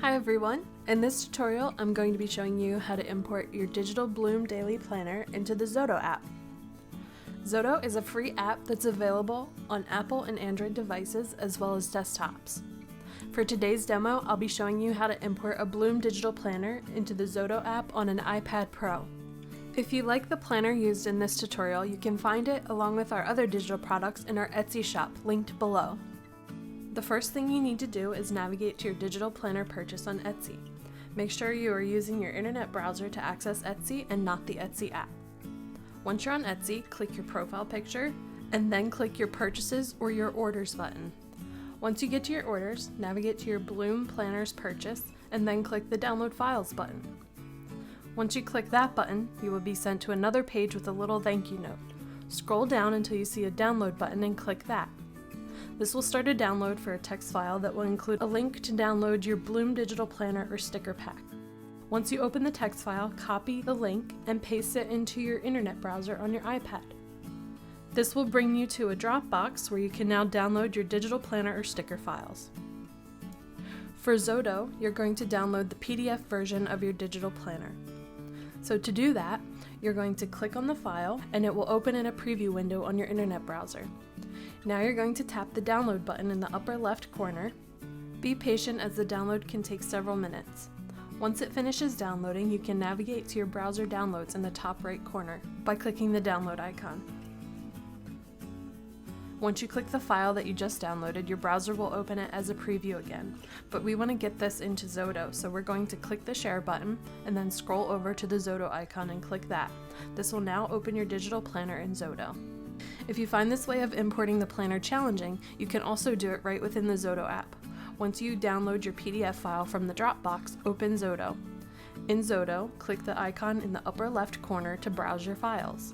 Hi everyone! In this tutorial, I'm going to be showing you how to import your digital Bloom Daily Planner into the XODO app. XODO is a free app that's available on Apple and Android devices as well as desktops. For today's demo, I'll be showing you how to import a Bloom digital planner into the XODO app on an iPad Pro. If you like the planner used in this tutorial, you can find it along with our other digital products in our Etsy shop, linked below. The first thing you need to do is navigate to your digital planner purchase on Etsy. Make sure you are using your internet browser to access Etsy and not the Etsy app. Once you're on Etsy, click your profile picture and then click your purchases or your orders button. Once you get to your orders, navigate to your Bloom Planners purchase and then click the download files button. Once you click that button, you will be sent to another page with a little thank you note. Scroll down until you see a download button and click that. This will start a download for a text file that will include a link to download your Bloom Digital Planner or sticker pack. Once you open the text file, copy the link and paste it into your internet browser on your iPad. This will bring you to a Dropbox where you can now download your digital planner or sticker files. For XODO, you're going to download the PDF version of your digital planner. So to do that, you're going to click on the file and it will open in a preview window on your internet browser. Now you're going to tap the download button in the upper left corner. Be patient as the download can take several minutes. Once it finishes downloading, you can navigate to your browser downloads in the top right corner by clicking the download icon. Once you click the file that you just downloaded, your browser will open it as a preview again. But we want to get this into XODO, so we're going to click the share button and then scroll over to the XODO icon and click that. This will now open your digital planner in XODO. If you find this way of importing the planner challenging, you can also do it right within the XODO app. Once you download your PDF file from the Dropbox, open XODO. In XODO, click the icon in the upper left corner to browse your files.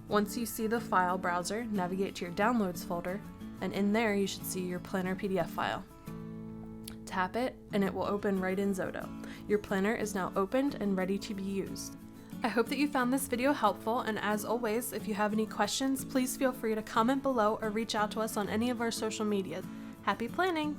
Once you see the file browser, navigate to your Downloads folder, and in there you should see your planner PDF file. Tap it, and it will open right in XODO. Your planner is now opened and ready to be used. I hope that you found this video helpful, and as always, if you have any questions, please feel free to comment below or reach out to us on any of our social media. Happy planning!